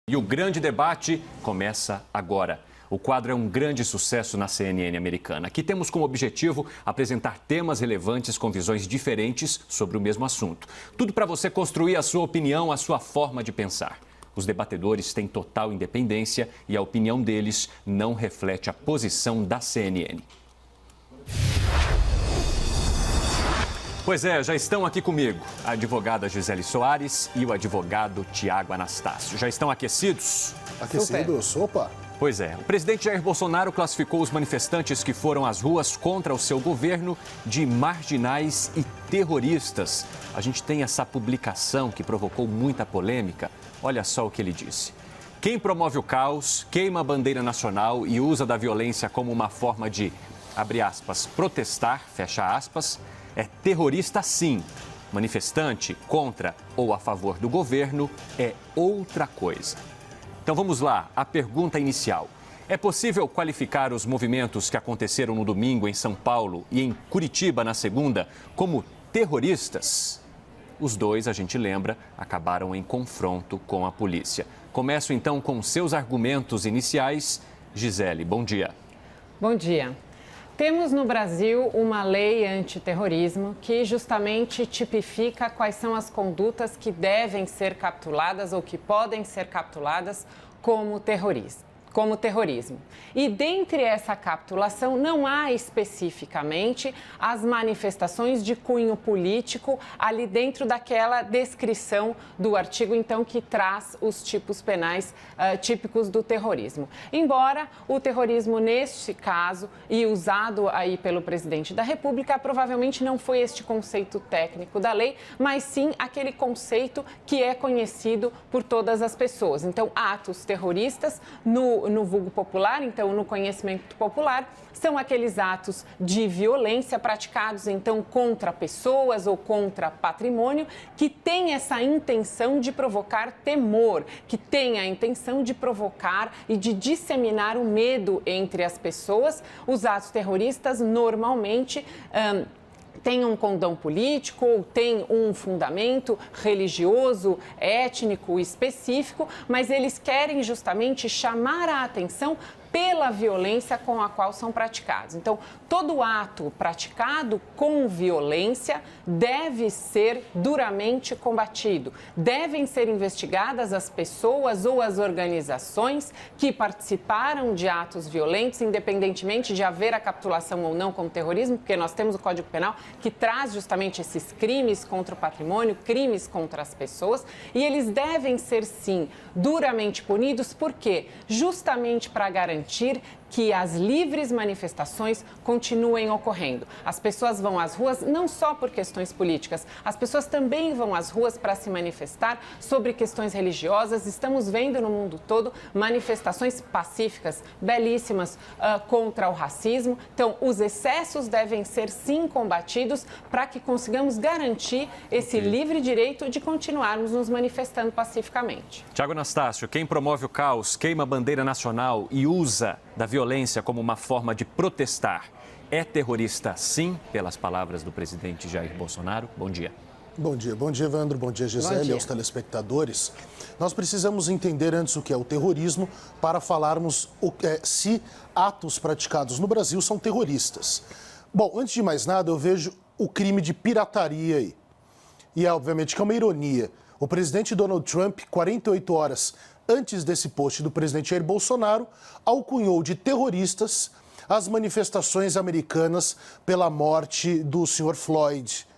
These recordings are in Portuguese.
E o grande debate começa agora. O quadro é um grande sucesso na CNN americana. Aqui temos como objetivo apresentar temas relevantes com visões diferentes sobre o mesmo assunto. Tudo para você construir a sua opinião, a sua forma de pensar. Os debatedores têm total independência e a opinião deles não reflete a posição da CNN. Pois é, já estão aqui comigo a advogada Gisele Soares e o advogado Tiago Anastácio. Já estão aquecidos? Aquecidos? Opa! Pois é, o presidente Jair Bolsonaro classificou os manifestantes que foram às ruas contra o seu governo de marginais e terroristas. A gente tem essa publicação que provocou muita polêmica. Olha só o que ele disse. Quem promove o caos, queima a bandeira nacional e usa da violência como uma forma de, abre aspas, protestar, fecha aspas, é terrorista sim. Manifestante contra ou a favor do governo é outra coisa. Então vamos lá, a pergunta inicial. É possível qualificar os movimentos que aconteceram no domingo em São Paulo e em Curitiba na segunda como terroristas? Os dois, a gente lembra, acabaram em confronto com a polícia. Começo então com seus argumentos iniciais. Gisele, bom dia. Bom dia. Temos no Brasil uma lei antiterrorismo que justamente tipifica quais são as condutas que devem ser capituladas ou que podem ser capituladas como terrorismo. E dentre essa capitulação não há especificamente as manifestações de cunho político ali dentro daquela descrição do artigo, então, que traz os tipos penais típicos do terrorismo. Embora o terrorismo, neste caso, e usado aí pelo presidente da República, provavelmente não foi este conceito técnico da lei, mas sim aquele conceito que é conhecido por todas as pessoas. Então, atos terroristas no vulgo popular, então no conhecimento popular, são aqueles atos de violência praticados então contra pessoas ou contra patrimônio que têm essa intenção de provocar temor, que têm a intenção de provocar e de disseminar o medo entre as pessoas. Os atos terroristas normalmente tem um condão político ou tem um fundamento religioso, étnico específico, mas eles querem justamente chamar a atenção pela violência com a qual são praticados. Então, todo ato praticado com violência deve ser duramente combatido. Devem ser investigadas as pessoas ou as organizações que participaram de atos violentos, independentemente de haver a capitulação ou não como terrorismo, porque nós temos o Código Penal que traz justamente esses crimes contra o patrimônio, crimes contra as pessoas, e eles devem ser, sim, duramente punidos, porque justamente para garantir que as livres manifestações continuem ocorrendo. As pessoas vão às ruas não só por questões políticas, as pessoas também vão às ruas para se manifestar sobre questões religiosas. Estamos vendo no mundo todo manifestações pacíficas, belíssimas, contra o racismo. Então, os excessos devem ser sim combatidos para que consigamos garantir esse livre direito de continuarmos nos manifestando pacificamente. Tiago Anastácio, quem promove o caos, queima a bandeira nacional e usa da violência como uma forma de protestar, é terrorista sim, pelas palavras do presidente Jair Bolsonaro? Bom dia. Bom dia, Evandro. Bom dia, Gisele, aos telespectadores. Nós precisamos entender antes o que é o terrorismo para falarmos se atos praticados no Brasil são terroristas. Bom, antes de mais nada, eu vejo o crime de pirataria aí. E obviamente que é uma ironia. O presidente Donald Trump, 48 horas antes desse post do presidente Jair Bolsonaro, alcunhou de terroristas as manifestações americanas pela morte do Sr. Floyd.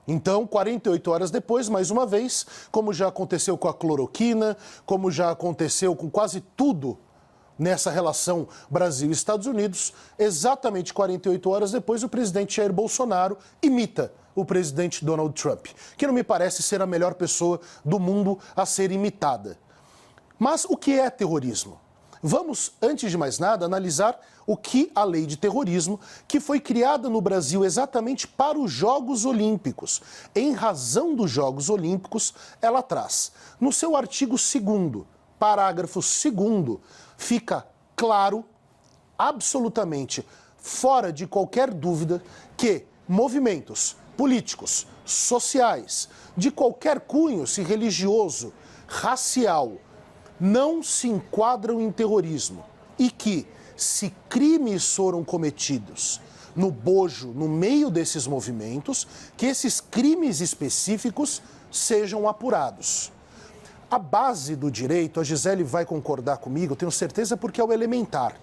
Então, 48 horas depois, mais uma vez, como já aconteceu com a cloroquina, como já aconteceu com quase tudo nessa relação Brasil e Estados Unidos, exatamente 48 horas depois, o presidente Jair Bolsonaro imita o presidente Donald Trump, que não me parece ser a melhor pessoa do mundo a ser imitada. Mas o que é terrorismo? Vamos, antes de mais nada, analisar o que a lei de terrorismo, que foi criada no Brasil exatamente para os Jogos Olímpicos. Em razão dos Jogos Olímpicos, ela traz. No seu artigo 2º, parágrafo 2º, fica claro, absolutamente fora de qualquer dúvida, que movimentos políticos, sociais, de qualquer cunho, se religioso, racial, não se enquadram em terrorismo e que, se crimes foram cometidos no bojo, no meio desses movimentos, que esses crimes específicos sejam apurados. A base do direito, a Gisele vai concordar comigo, eu tenho certeza, porque é o elementar.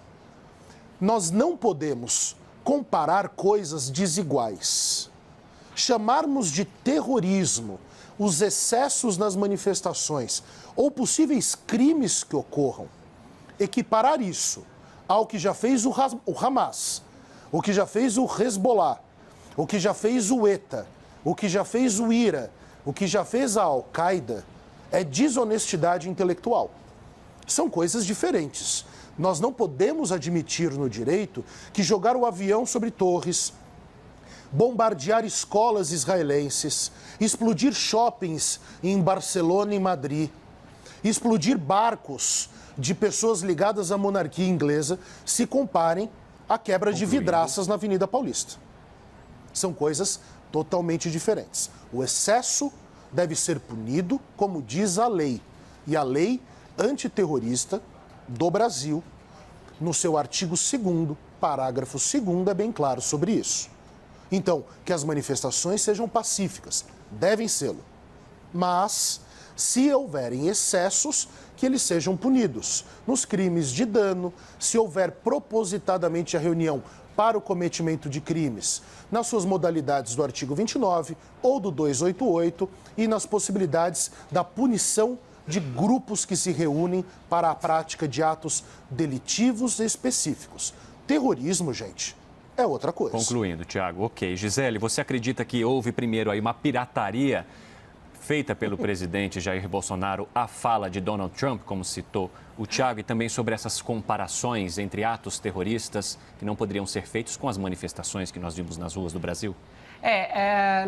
Nós não podemos comparar coisas desiguais. Chamarmos de terrorismo os excessos nas manifestações ou possíveis crimes que ocorram, equiparar isso ao que já fez o Hamas, o que já fez o Hezbollah, o que já fez o ETA, o que já fez o IRA, o que já fez a Al-Qaeda, é desonestidade intelectual. São coisas diferentes. Nós não podemos admitir no direito que jogar o avião sobre torres, bombardear escolas israelenses, explodir shoppings em Barcelona e Madrid, explodir barcos de pessoas ligadas à monarquia inglesa se comparem à quebra de vidraças na Avenida Paulista. São coisas totalmente diferentes. O excesso deve ser punido, como diz a lei. E a lei antiterrorista do Brasil, no seu artigo 2º, parágrafo 2º, é bem claro sobre isso. Então, que as manifestações sejam pacíficas, devem sê-lo. Mas, se houverem excessos, que eles sejam punidos. Nos crimes de dano, se houver propositadamente a reunião para o cometimento de crimes, nas suas modalidades do artigo 29 ou do 288 e nas possibilidades da punição de grupos que se reúnem para a prática de atos delitivos específicos. Terrorismo, gente, é outra coisa. Concluindo, Tiago, ok. Gisele, você acredita que houve primeiro aí uma pirataria feita pelo presidente Jair Bolsonaro à fala de Donald Trump, como citou o Tiago, e também sobre essas comparações entre atos terroristas que não poderiam ser feitos com as manifestações que nós vimos nas ruas do Brasil?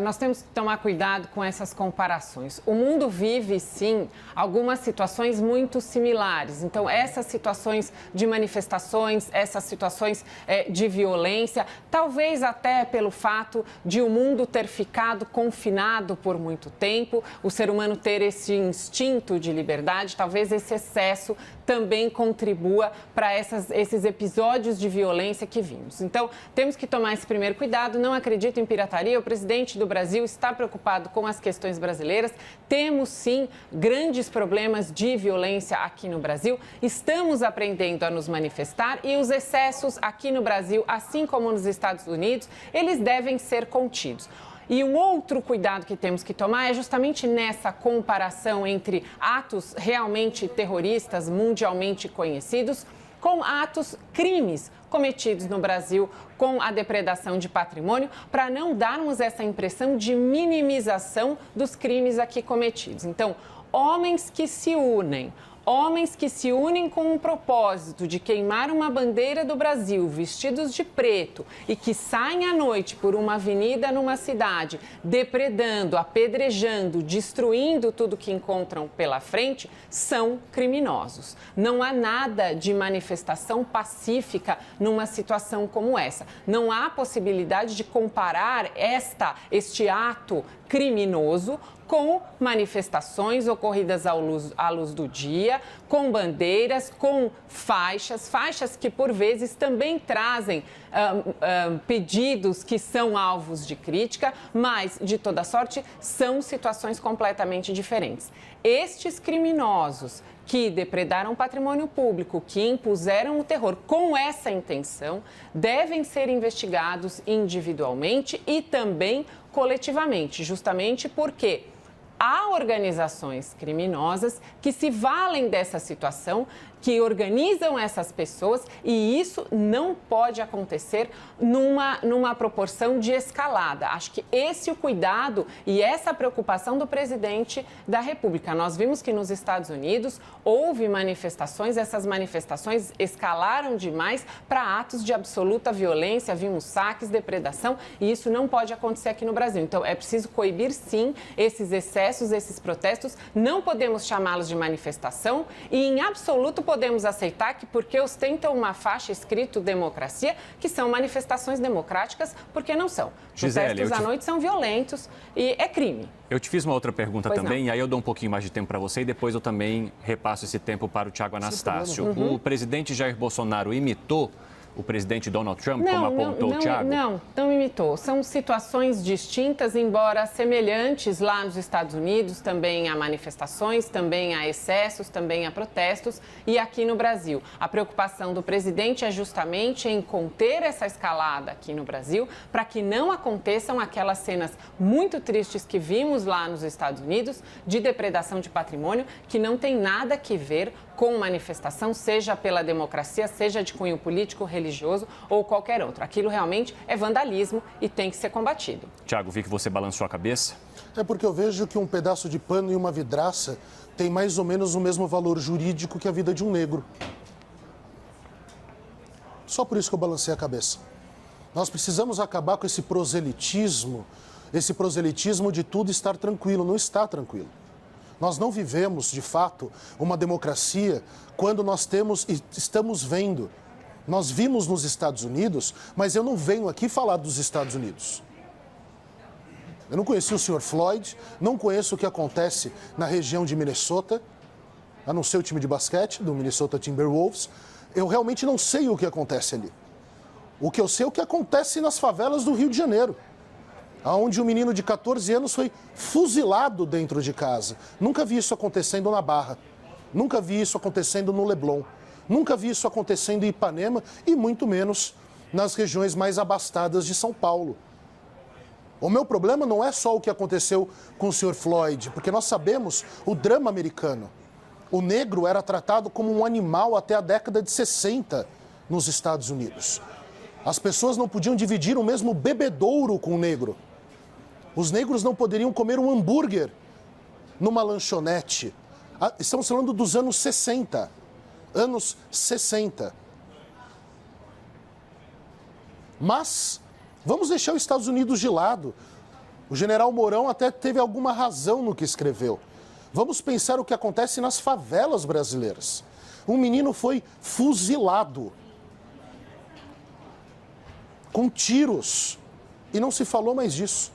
Nós temos que tomar cuidado com essas comparações. O mundo vive, sim, algumas situações muito similares. Então, essas situações de manifestações, essas situações de violência, talvez até pelo fato de o mundo ter ficado confinado por muito tempo, o ser humano ter esse instinto de liberdade, talvez esse excesso também contribua para esses episódios de violência que vimos. Então, temos que tomar esse primeiro cuidado. Não acredito em pirataria. O presidente do Brasil está preocupado com as questões brasileiras. Temos, sim, grandes problemas de violência aqui no Brasil. Estamos aprendendo a nos manifestar e os excessos aqui no Brasil, assim como nos Estados Unidos, eles devem ser contidos. E um outro cuidado que temos que tomar é justamente nessa comparação entre atos realmente terroristas, mundialmente conhecidos, com atos, crimes cometidos no Brasil com a depredação de patrimônio, para não darmos essa impressão de minimização dos crimes aqui cometidos. Então, homens que se unem com o propósito de queimar uma bandeira do Brasil, vestidos de preto, e que saem à noite por uma avenida numa cidade, depredando, apedrejando, destruindo tudo que encontram pela frente, são criminosos. Não há nada de manifestação pacífica numa situação como essa. Não há possibilidade de comparar este ato criminoso com manifestações ocorridas à luz do dia, com bandeiras, com faixas que por vezes também trazem pedidos que são alvos de crítica, mas de toda sorte são situações completamente diferentes. Estes criminosos que depredaram patrimônio público, que impuseram o terror com essa intenção, devem ser investigados individualmente e também coletivamente, justamente porque há organizações criminosas que se valem dessa situação, que organizam essas pessoas, e isso não pode acontecer numa proporção de escalada. Acho que esse é o cuidado e essa preocupação do presidente da República. Nós vimos que nos Estados Unidos houve manifestações, essas manifestações escalaram demais para atos de absoluta violência, vimos saques, depredação, e isso não pode acontecer aqui no Brasil. Então, é preciso coibir, sim, esses excessos esses protestos, não podemos chamá-los de manifestação e, em absoluto, podemos aceitar que, porque ostentam uma faixa escrito democracia, que são manifestações democráticas, porque não são. Gisele, protestos à noite são violentos e é crime. Eu te fiz uma outra pergunta Pois também, não. e aí eu dou um pouquinho mais de tempo para você e depois eu também repasso esse tempo para o Thiago Anastácio. O presidente Jair Bolsonaro imitou o presidente Donald Trump, como apontou o Thiago? Não imitou. São situações distintas, embora semelhantes lá nos Estados Unidos, também há manifestações, também há excessos, também há protestos, e aqui no Brasil. A preocupação do presidente é justamente em conter essa escalada aqui no Brasil, para que não aconteçam aquelas cenas muito tristes que vimos lá nos Estados Unidos, de depredação de patrimônio, que não tem nada a ver com manifestação, seja pela democracia, seja de cunho político, religioso ou qualquer outro. Aquilo realmente é vandalismo e tem que ser combatido. Thiago, vi que você balançou a cabeça. É porque eu vejo que um pedaço de pano e uma vidraça tem mais ou menos o mesmo valor jurídico que a vida de um negro. Só por isso que eu balancei a cabeça. Nós precisamos acabar com esse proselitismo de tudo estar tranquilo. Não está tranquilo. Nós não vivemos, de fato, uma democracia quando nós temos e estamos vendo. Nós vimos nos Estados Unidos, mas eu não venho aqui falar dos Estados Unidos. Eu não conheci o Sr. Floyd, não conheço o que acontece na região de Minnesota, a não ser o time de basquete do Minnesota Timberwolves. Eu realmente não sei o que acontece ali. O que eu sei é o que acontece nas favelas do Rio de Janeiro, onde um menino de 14 anos foi fuzilado dentro de casa. Nunca vi isso acontecendo na Barra. Nunca vi isso acontecendo no Leblon. Nunca vi isso acontecendo em Ipanema e muito menos nas regiões mais abastadas de São Paulo. O meu problema não é só o que aconteceu com o Sr. Floyd, porque nós sabemos o drama americano. O negro era tratado como um animal até a década de 60 nos Estados Unidos. As pessoas não podiam dividir o mesmo bebedouro com o negro. Os negros não poderiam comer um hambúrguer numa lanchonete. Estamos falando dos anos 60. Anos 60. Mas vamos deixar os Estados Unidos de lado. O general Mourão até teve alguma razão no que escreveu. Vamos pensar o que acontece nas favelas brasileiras. Um menino foi fuzilado com tiros e não se falou mais disso.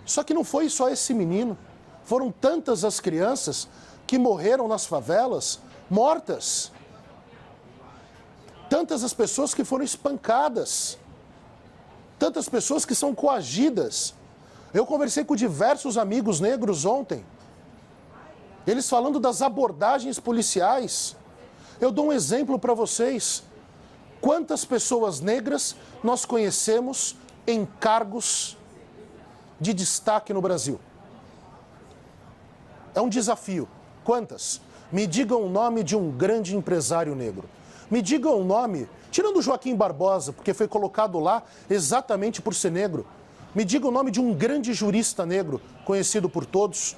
Só que não foi só esse menino. Foram tantas as crianças que morreram nas favelas, mortas. Tantas as pessoas que foram espancadas. Tantas pessoas que são coagidas. Eu conversei com diversos amigos negros ontem. Eles falando das abordagens policiais. Eu dou um exemplo para vocês. Quantas pessoas negras nós conhecemos em cargos de destaque no Brasil? É um desafio. Quantas? Me digam o nome de um grande empresário negro. Me digam o nome, tirando o Joaquim Barbosa, porque foi colocado lá exatamente por ser negro. Me digam o nome de um grande jurista negro, conhecido por todos.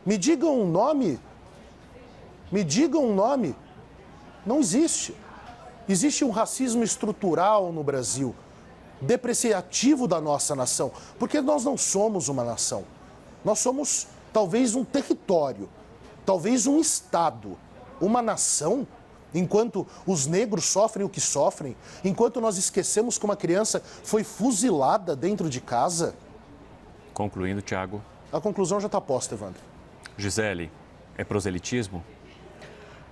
Me digam um nome. Não existe. Existe um racismo estrutural no Brasil, depreciativo da nossa nação, porque nós não somos uma nação. Nós somos talvez um território, talvez um estado. Uma nação, enquanto os negros sofrem o que sofrem, enquanto nós esquecemos que uma criança foi fuzilada dentro de casa. Concluindo, Thiago. A conclusão já está posta, Evandro. Gisele, é proselitismo?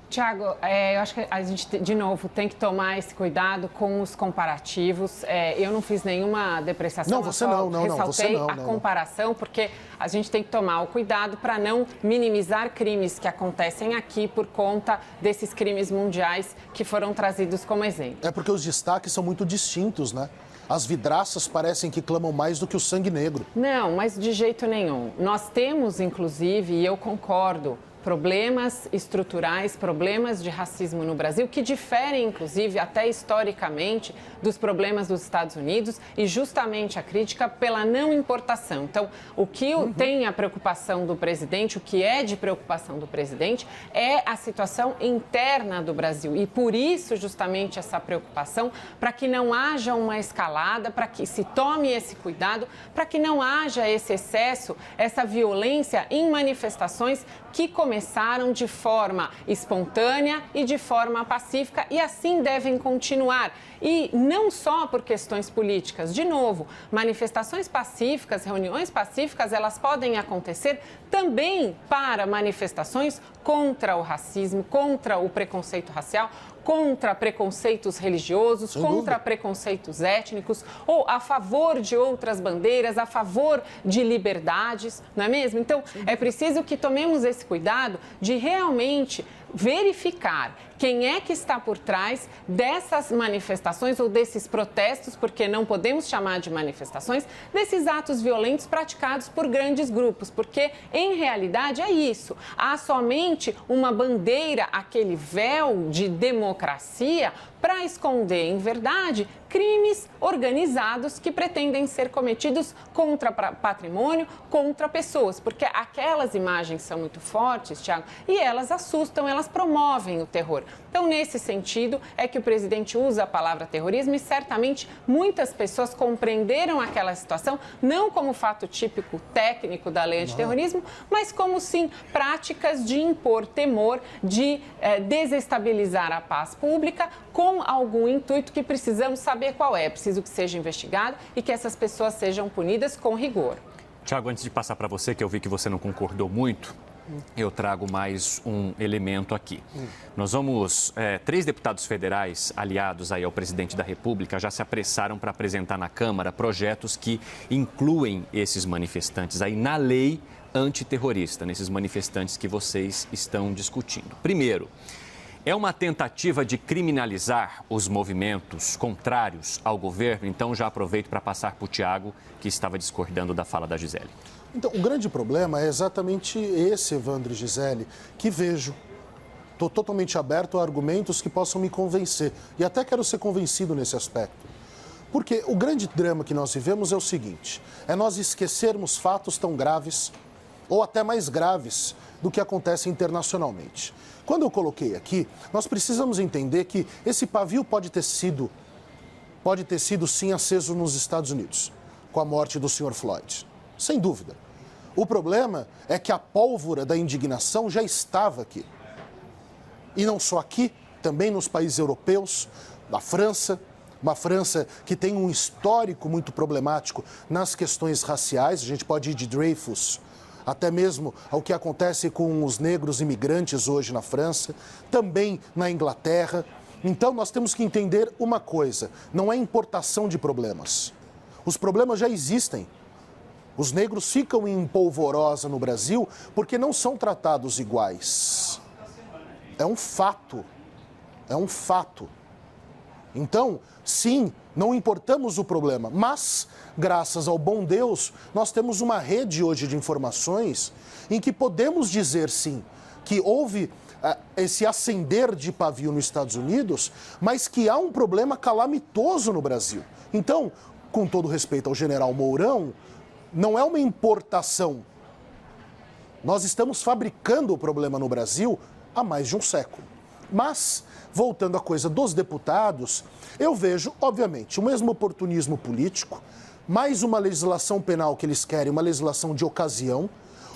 Tiago, eu acho que a gente, de novo, tem que tomar esse cuidado com os comparativos. Eu não fiz nenhuma depreciação. Não, você não. Ressaltei a comparação, porque a gente tem que tomar o cuidado para não minimizar crimes que acontecem aqui por conta desses crimes mundiais que foram trazidos como exemplo. É porque os destaques são muito distintos, né? As vidraças parecem que clamam mais do que o sangue negro. Não, mas de jeito nenhum. Nós temos, inclusive, e eu concordo problemas estruturais, problemas de racismo no Brasil, que diferem, inclusive, até historicamente, dos problemas dos Estados Unidos, e justamente a crítica pela não importação. Então, o que tem a preocupação do presidente, o que é de preocupação do presidente, é a situação interna do Brasil. E por isso, justamente, essa preocupação, para que não haja uma escalada, para que se tome esse cuidado, para que não haja esse excesso, essa violência em manifestações que começaram de forma espontânea e de forma pacífica, e assim devem continuar. E não só por questões políticas. De novo, manifestações pacíficas, reuniões pacíficas, elas podem acontecer também para manifestações contra o racismo, contra o preconceito racial, contra preconceitos religiosos, contra preconceitos étnicos, ou a favor de outras bandeiras, a favor de liberdades, não é mesmo? Então, é preciso que tomemos esse cuidado de realmente verificar quem é que está por trás dessas manifestações ou desses protestos, porque não podemos chamar de manifestações, desses atos violentos praticados por grandes grupos, porque, em realidade, é isso. Há somente uma bandeira, aquele véu de democracia, para esconder, em verdade, crimes organizados que pretendem ser cometidos contra patrimônio, contra pessoas, porque aquelas imagens são muito fortes, Thiago, e elas assustam, elas promovem o terror. Então, nesse sentido, é que o presidente usa a palavra terrorismo e certamente muitas pessoas compreenderam aquela situação não como fato típico técnico da lei antiterrorismo, mas como, sim, práticas de impor temor, de desestabilizar a paz pública com algum intuito que precisamos saber qual é. É preciso que seja investigado e que essas pessoas sejam punidas com rigor. Tiago, antes de passar para você, que eu vi que você não concordou muito, eu trago mais um elemento aqui. Nós vamos... 3 deputados federais aliados aí ao presidente da República já se apressaram para apresentar na Câmara projetos que incluem esses manifestantes aí na lei antiterrorista, nesses manifestantes que vocês estão discutindo. Primeiro, é uma tentativa de criminalizar os movimentos contrários ao governo? Então, já aproveito para passar para o Tiago, que estava discordando da fala da Gisele. Então, o grande problema é exatamente esse, Evandro e Gisele, que vejo. Estou totalmente aberto a argumentos que possam me convencer. E até quero ser convencido nesse aspecto. Porque o grande drama que nós vivemos é o seguinte: é nós esquecermos fatos tão graves, ou até mais graves, do que acontece internacionalmente. Quando eu coloquei aqui, nós precisamos entender que esse pavio pode ter sido sim aceso nos Estados Unidos, com a morte do Sr. Floyd, sem dúvida. O problema é que a pólvora da indignação já estava aqui. E não só aqui, também nos países europeus, na França, uma França que tem um histórico muito problemático nas questões raciais. A gente pode ir de Dreyfus até mesmo ao que acontece com os negros imigrantes hoje na França, também na Inglaterra. Então, nós temos que entender uma coisa: não é importação de problemas. Os problemas já existem. Os negros ficam em polvorosa no Brasil porque não são tratados iguais. É um fato. É um fato. Então, sim, não importamos o problema, mas, graças ao bom Deus, nós temos uma rede hoje de informações em que podemos dizer, sim, que houve esse acender de pavio nos Estados Unidos, mas que há um problema calamitoso no Brasil. Então, com todo respeito ao general Mourão, não é uma importação. Nós estamos fabricando o problema no Brasil há mais de um século. Mas, voltando à coisa dos deputados, eu vejo, obviamente, o mesmo oportunismo político, mais uma legislação penal que eles querem, uma legislação de ocasião,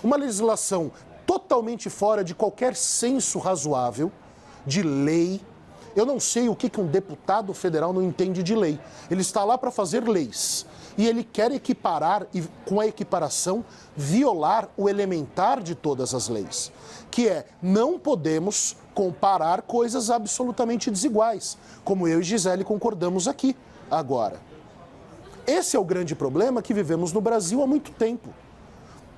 uma legislação totalmente fora de qualquer senso razoável de lei. Eu não sei o que um deputado federal não entende de lei. Ele está lá para fazer leis. E ele quer equiparar, e com a equiparação, violar o elementar de todas as leis, que é: não podemos comparar coisas absolutamente desiguais, como eu e Gisele concordamos aqui agora. Esse é o grande problema que vivemos no Brasil há muito tempo.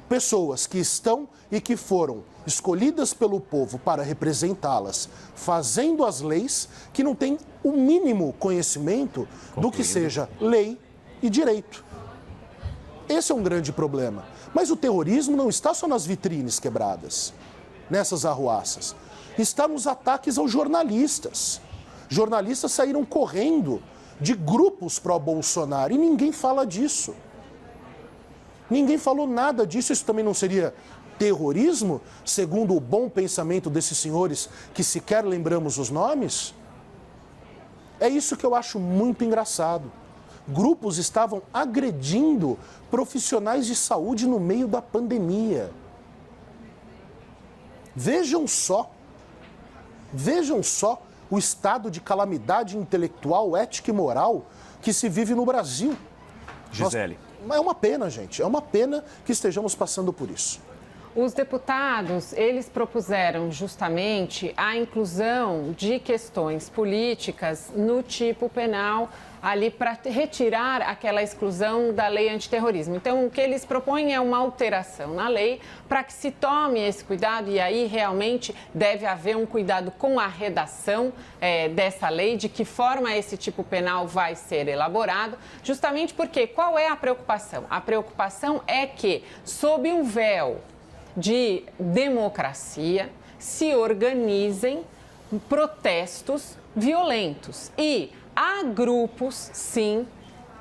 Pessoas que estão e que foram escolhidas pelo povo para representá-las, fazendo as leis, que não têm o mínimo conhecimento do que seja lei e direito. Esse é um grande problema. Mas o terrorismo não está só nas vitrines quebradas. nessas arruaças? Está nos ataques aos jornalistas. Jornalistas saíram correndo de grupos pró-Bolsonaro e ninguém fala disso. Ninguém falou nada disso. Isso também não seria terrorismo, segundo o bom pensamento desses senhores que sequer lembramos os nomes? É isso que eu acho muito engraçado. Grupos estavam agredindo profissionais de saúde no meio da pandemia. Vejam só o estado de calamidade intelectual, ética e moral que se vive no Brasil. Gisele. É uma pena, gente, é uma pena que estejamos passando por isso. Os deputados, eles propuseram justamente a inclusão de questões políticas no tipo penal ali para retirar aquela exclusão da lei antiterrorismo. Então, o que eles propõem é uma alteração na lei para que se tome esse cuidado e aí realmente deve haver um cuidado com a redação dessa lei, de que forma esse tipo penal vai ser elaborado, justamente porque qual é a preocupação? A preocupação é que, sob um véu de democracia, se organizem protestos violentos. E há grupos, sim,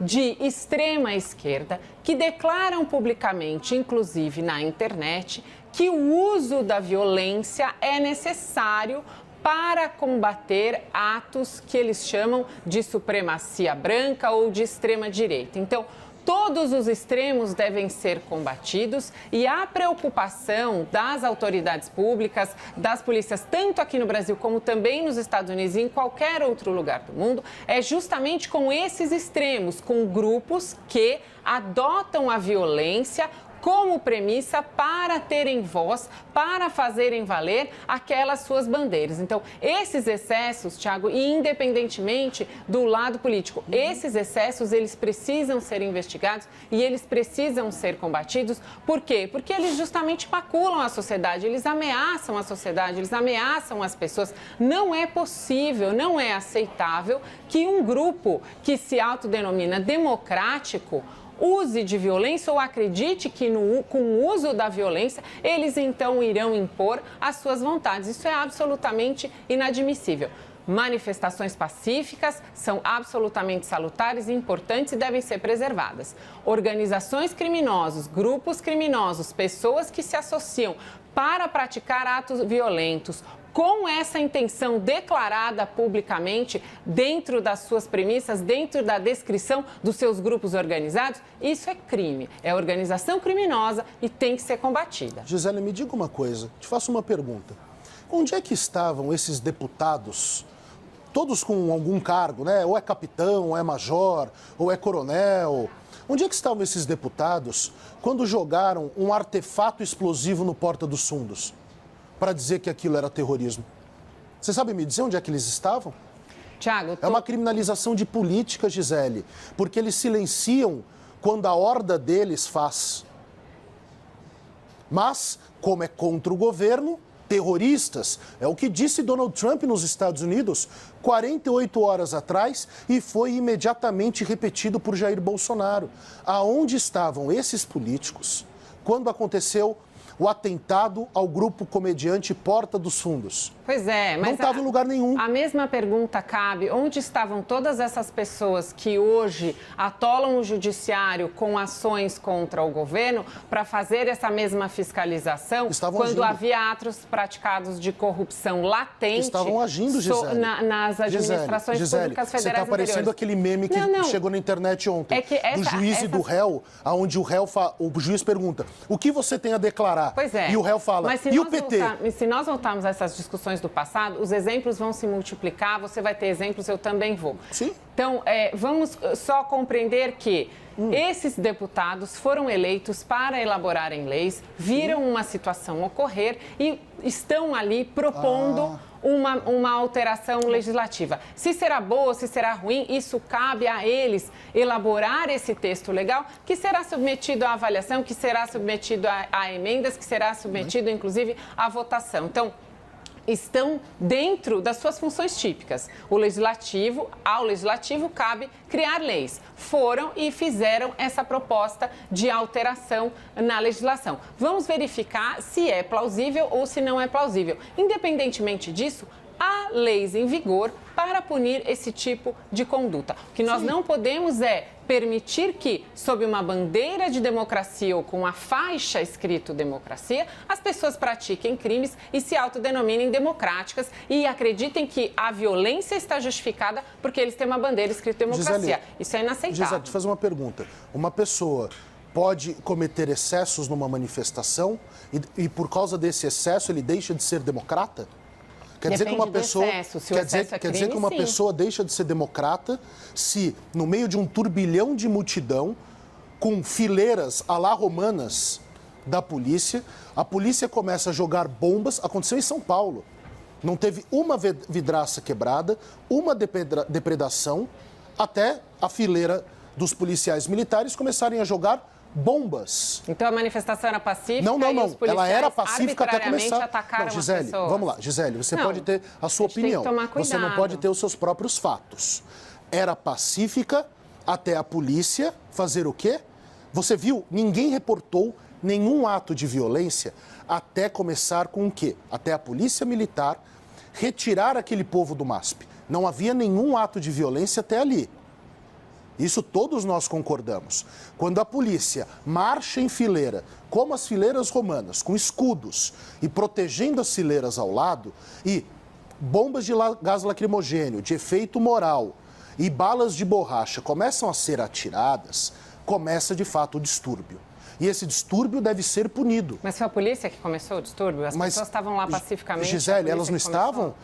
de extrema esquerda que declaram publicamente, inclusive na internet, que o uso da violência é necessário para combater atos que eles chamam de supremacia branca ou de extrema-direita. Então, todos os extremos devem ser combatidos e a preocupação das autoridades públicas, das polícias, tanto aqui no Brasil como também nos Estados Unidos e em qualquer outro lugar do mundo, é justamente com esses extremos, com grupos que adotam a violência como premissa para terem voz, para fazerem valer aquelas suas bandeiras. Então, esses excessos, Thiago, independentemente do lado político, esses excessos, eles precisam ser investigados e eles precisam ser combatidos. Por quê? Porque eles justamente maculam a sociedade, eles ameaçam a sociedade, eles ameaçam as pessoas. Não é possível, não é aceitável que um grupo que se autodenomina democrático use de violência ou acredite que com o uso da violência eles então irão impor as suas vontades. Isso é absolutamente inadmissível. Manifestações pacíficas são absolutamente salutares e importantes e devem ser preservadas. Organizações criminosas, grupos criminosos, pessoas que se associam para praticar atos violentos, com essa intenção declarada publicamente, dentro das suas premissas, dentro da descrição dos seus grupos organizados, isso é crime, é organização criminosa e tem que ser combatida. Gisele, me diga uma coisa, te faço uma pergunta. Onde é que estavam esses deputados, todos com algum cargo, né? Ou é capitão, ou é major, ou é coronel? Onde é que estavam esses deputados quando jogaram um artefato explosivo no Porta dos Fundos para dizer que aquilo era terrorismo? Você sabe me dizer onde é que eles estavam? Tiago, É uma criminalização de política, Gisele, porque eles silenciam quando a horda deles faz. Mas, como é contra o governo, terroristas, é o que disse Donald Trump nos Estados Unidos 48 horas atrás e foi imediatamente repetido por Jair Bolsonaro. Aonde estavam esses políticos quando aconteceu o atentado ao grupo comediante Porta dos Fundos? Pois é, mas não estava em lugar nenhum. A mesma pergunta cabe: onde estavam todas essas pessoas que hoje atolam o judiciário com ações contra o governo para fazer essa mesma fiscalização? Estavam quando agindo. havia atos praticados de corrupção latente. Estavam agindo, Gisele. Nas administrações públicas federais. Você está parecendo aquele meme que chegou na internet ontem, do juiz e do réu, onde o juiz pergunta: o que você tem a declarar? Pois é. E o réu fala: e o PT? Se nós voltarmos a essas discussões do passado, os exemplos vão se multiplicar, você vai ter exemplos, eu também vou. Sim. Então, vamos só compreender que esses deputados foram eleitos para elaborarem leis, viram uma situação ocorrer e estão ali propondo uma alteração legislativa. Se será boa, se será ruim, isso cabe a eles elaborar esse texto legal, que será submetido à avaliação, que será submetido a emendas, que será submetido, inclusive, à votação. Então, estão dentro das suas funções típicas. Ao legislativo cabe criar leis. Foram e fizeram essa proposta de alteração na legislação. Vamos verificar se é plausível ou se não é plausível. Independentemente disso, há leis em vigor para punir esse tipo de conduta. O que nós não podemos é permitir que, sob uma bandeira de democracia ou com a faixa escrito democracia, as pessoas pratiquem crimes e se autodenominem democráticas e acreditem que a violência está justificada porque eles têm uma bandeira escrito democracia. Gisele, isso é inaceitável. Gisele, deixa eu fazer uma pergunta. Uma pessoa pode cometer excessos numa manifestação e por causa desse excesso ele deixa de ser democrata? Quer dizer que uma pessoa, quer dizer que uma pessoa deixa de ser democrata se, no meio de um turbilhão de multidão, com fileiras à la romanas da polícia, a polícia começa a jogar bombas. Aconteceu em São Paulo. Não teve uma vidraça quebrada, uma depredação, até a fileira dos policiais militares começarem a jogar bombas. Então a manifestação era pacífica? Não. Ela era pacífica até começar. Atacaram não, Gisele, vamos lá. Gisele, você pode ter a sua opinião. Você não pode ter os seus próprios fatos. Era pacífica até a polícia fazer o quê? Você viu? Ninguém reportou nenhum ato de violência até começar com o quê? Até a polícia militar retirar aquele povo do MASP. Não havia nenhum ato de violência até ali. Isso todos nós concordamos. Quando a polícia marcha em fileira, como as fileiras romanas, com escudos e protegendo as fileiras ao lado, e bombas de gás lacrimogêneo, de efeito moral e balas de borracha começam a ser atiradas, começa de fato o distúrbio. E esse distúrbio deve ser punido. Mas foi a polícia que começou o distúrbio? As pessoas estavam lá pacificamente? Gisele, elas não estavam?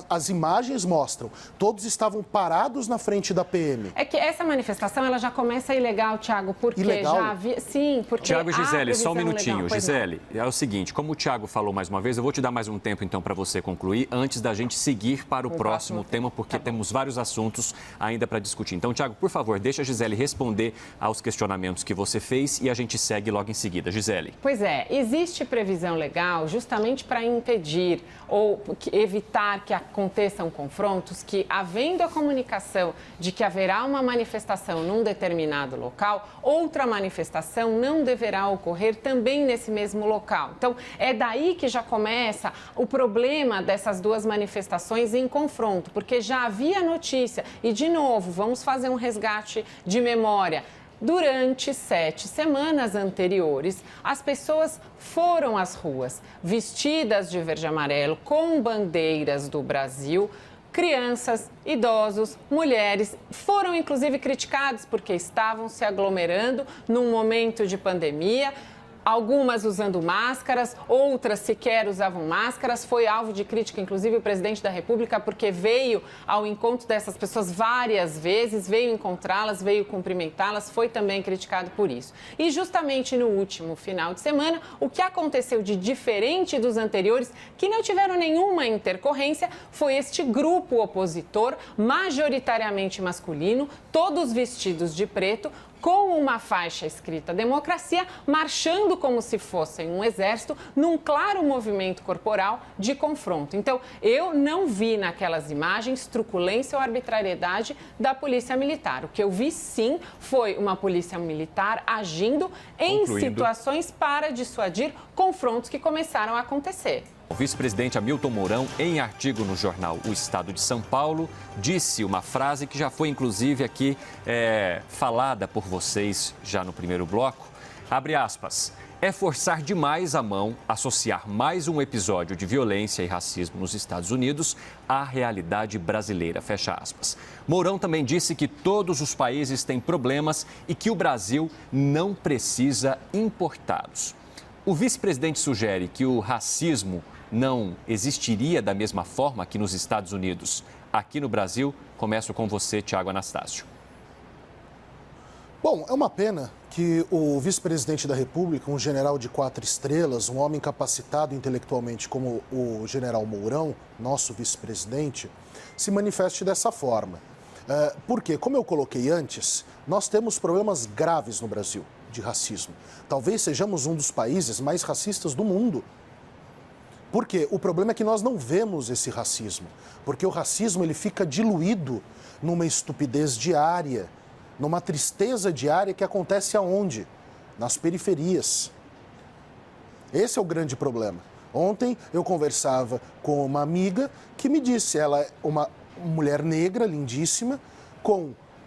As imagens mostram. Todos estavam parados na frente da PM. É que essa manifestação ela já começa ilegal, Thiago, porque ilegal? Já havia... Sim, porque... Tiago e Gisele, só um minutinho. Legal. Gisele, é o seguinte, como o Thiago falou mais uma vez, eu vou te dar mais um tempo então para você concluir, antes da gente seguir para o próximo tema, porque temos vários assuntos ainda para discutir. Então, Thiago, por favor, deixa a Gisele responder aos questionamentos que você fez e a gente segue logo em seguida. Gisele. Pois é, existe previsão legal justamente para impedir ou evitar que aconteçam confrontos que, havendo a comunicação de que haverá uma manifestação num determinado local, outra manifestação não deverá ocorrer também nesse mesmo local. Então, é daí que já começa o problema dessas duas manifestações em confronto, porque já havia notícia. E, de novo, vamos fazer um resgate de memória. Durante 7 semanas anteriores, as pessoas foram às ruas, vestidas de verde e amarelo, com bandeiras do Brasil. Crianças, idosos, mulheres foram inclusive criticados porque estavam se aglomerando num momento de pandemia. Algumas usando máscaras, outras sequer usavam máscaras. Foi alvo de crítica, inclusive, o presidente da República, porque veio ao encontro dessas pessoas várias vezes, veio encontrá-las, veio cumprimentá-las, foi também criticado por isso. E justamente no último final de semana, o que aconteceu de diferente dos anteriores, que não tiveram nenhuma intercorrência, foi este grupo opositor, majoritariamente masculino, todos vestidos de preto, com uma faixa escrita democracia, marchando como se fossem um exército, num claro movimento corporal de confronto. Então, eu não vi naquelas imagens truculência ou arbitrariedade da polícia militar. O que eu vi, sim, foi uma polícia militar agindo em situações para dissuadir confrontos que começaram a acontecer. O vice-presidente Hamilton Mourão, em artigo no jornal O Estado de São Paulo, disse uma frase que já foi, inclusive, aqui falada por vocês já no primeiro bloco. Abre aspas. É forçar demais a mão associar mais um episódio de violência e racismo nos Estados Unidos à realidade brasileira. Fecha aspas. Mourão também disse que todos os países têm problemas e que o Brasil não precisa importá-los. O vice-presidente sugere que o racismo não existiria da mesma forma aqui nos Estados Unidos. Aqui no Brasil, começo com você, Thiago Anastácio. Bom, é uma pena que o vice-presidente da República, um general de 4 estrelas, um homem capacitado intelectualmente como o general Mourão, nosso vice-presidente, se manifeste dessa forma. Porque, como eu coloquei antes, nós temos problemas graves no Brasil de racismo. Talvez sejamos um dos países mais racistas do mundo. Por quê? O problema é que nós não vemos esse racismo, porque o racismo ele fica diluído numa estupidez diária, numa tristeza diária que acontece aonde? Nas periferias. Esse é o grande problema. Ontem eu conversava com uma amiga que me disse, ela é uma mulher negra, lindíssima,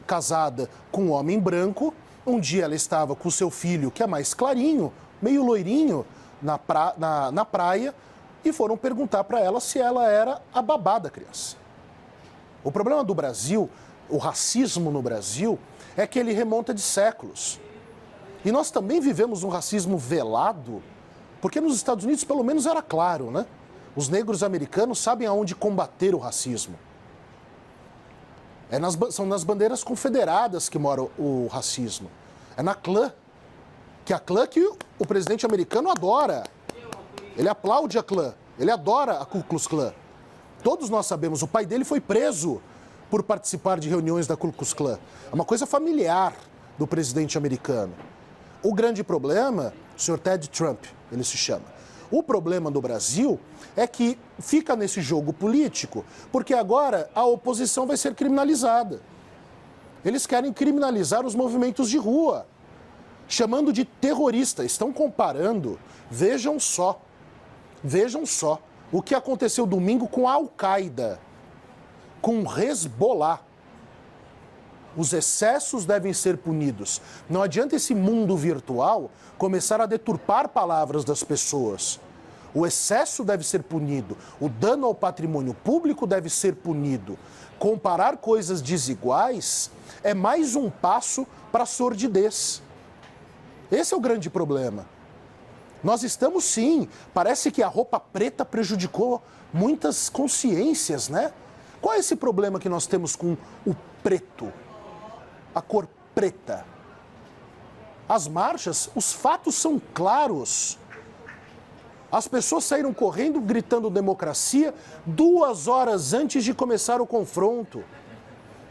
casada com um homem branco. Um dia ela estava com o seu filho, que é mais clarinho, meio loirinho, na praia, e foram perguntar para ela se ela era a babá da criança. O problema do Brasil, o racismo no Brasil, é que ele remonta de séculos. E nós também vivemos um racismo velado, porque nos Estados Unidos, pelo menos, era claro, né? Os negros americanos sabem aonde combater o racismo. São nas bandeiras confederadas que mora o racismo. É na clã, que é a clã que o presidente americano adora. Ele aplaude a clã, ele adora a Ku Klux Klan. Todos nós sabemos, o pai dele foi preso por participar de reuniões da Ku Klux Klan. É uma coisa familiar do presidente americano. O grande problema, o senhor Ted Trump, ele se chama. O problema do Brasil é que fica nesse jogo político, porque agora a oposição vai ser criminalizada. Eles querem criminalizar os movimentos de rua, chamando de terrorista. Estão comparando, vejam só, o que aconteceu domingo com a Al-Qaeda, com o Hezbollah. Os excessos devem ser punidos. Não adianta esse mundo virtual começar a deturpar palavras das pessoas. O excesso deve ser punido. O dano ao patrimônio público deve ser punido. Comparar coisas desiguais é mais um passo para a sordidez. Esse é o grande problema. Nós estamos, sim, parece que a roupa preta prejudicou muitas consciências, né? Qual é esse problema que nós temos com o preto? A cor preta. As marchas, os fatos são claros. As pessoas saíram correndo, gritando democracia 2 horas antes de começar o confronto.